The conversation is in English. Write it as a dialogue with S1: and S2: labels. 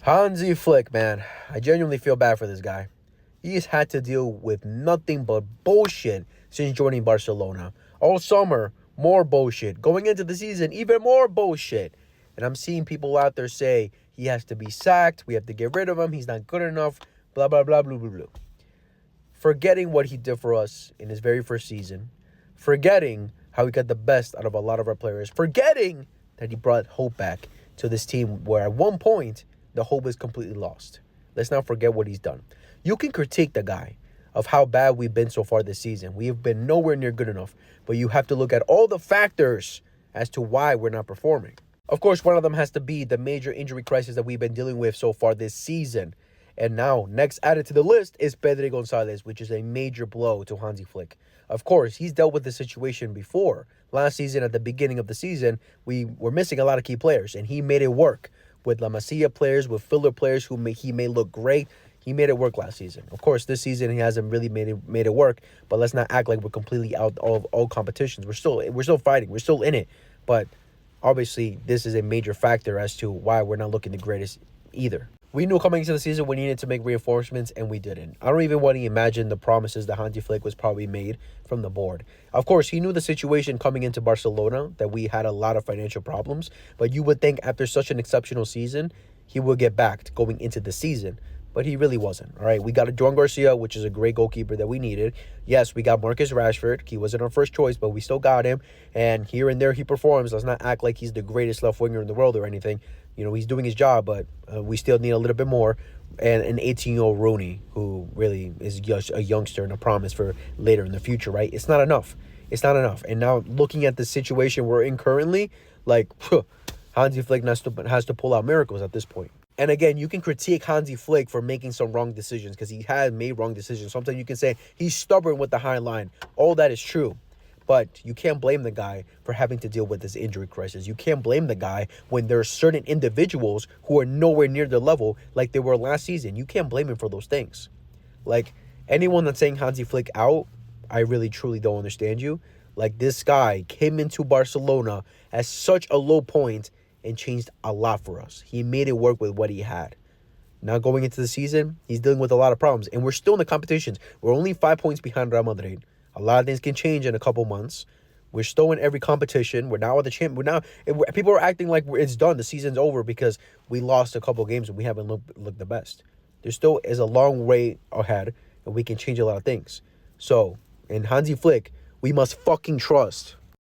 S1: Hansi Flick, man. I genuinely feel bad for this guy. He's had to deal with nothing but bullshit since joining Barcelona. All summer, more bullshit. Going into the season, even more bullshit. And I'm seeing people out there say he has to be sacked. We have to get rid of him. He's not good enough. Blah, blah, blah, blah, blah, blah. Forgetting what he did for us in his very first season. Forgetting how he got the best out of a lot of our players. Forgetting that he brought hope back to this team where at one point, the hope is completely lost. Let's not forget what he's done. You can critique the guy of how bad we've been so far this season. We have been nowhere near good enough. But you have to look at all the factors as to why we're not performing. Of course, one of them has to be the major injury crisis that we've been dealing with so far this season. And now, next added to the list is Pedro Gonzalez, which is a major blow to Hansi Flick. Of course, he's dealt with the situation before. Last season, at the beginning of the season, we were missing a lot of key players, and he made it work with La Masia players, with filler players who he may look great. He made it work last season. Of course, this season he hasn't really made it work, but let's not act like we're completely out of all competitions. We're still fighting. We're still in it. But obviously, this is a major factor as to why we're not looking the greatest either. We knew coming into the season we needed to make reinforcements, and we didn't. I don't even want to imagine the promises that Hansi Flick was probably made from the board. Of course, he knew the situation coming into Barcelona, that we had a lot of financial problems, but you would think after such an exceptional season, he would get backed going into the season. But he really wasn't. All right, we got a Joan Garcia, which is a great goalkeeper that we needed. Yes, we got Marcus Rashford. He wasn't our first choice, but we still got him. And here and there he performs. Let's not act like he's the greatest left winger in the world or anything. You know, he's doing his job, but we still need a little bit more. And an 18-year-old Rooney, who really is just a youngster and a promise for later in the future, right? It's not enough. It's not enough. And now looking at the situation we're in currently, like, Hansi Flick has to pull out miracles at this point. And again, you can critique Hansi Flick for making some wrong decisions because he has made wrong decisions. Sometimes you can say he's stubborn with the high line. All that is true. But you can't blame the guy for having to deal with this injury crisis. You can't blame the guy when there are certain individuals who are nowhere near the level like they were last season. You can't blame him for those things. Like, anyone that's saying Hansi Flick out, I really, truly don't understand you. Like, this guy came into Barcelona at such a low point and changed a lot for us. He made it work with what he had. Now going into the season, he's dealing with a lot of problems. And we're still in the competitions. We're only 5 points behind Real Madrid. A lot of things can change in a couple months. We're still in every competition. We're now at the champ. People are acting like it's done. The season's over because we lost a couple games and we haven't looked the best. There still is a long way ahead, and we can change a lot of things. So, in Hansi Flick, we must fucking trust.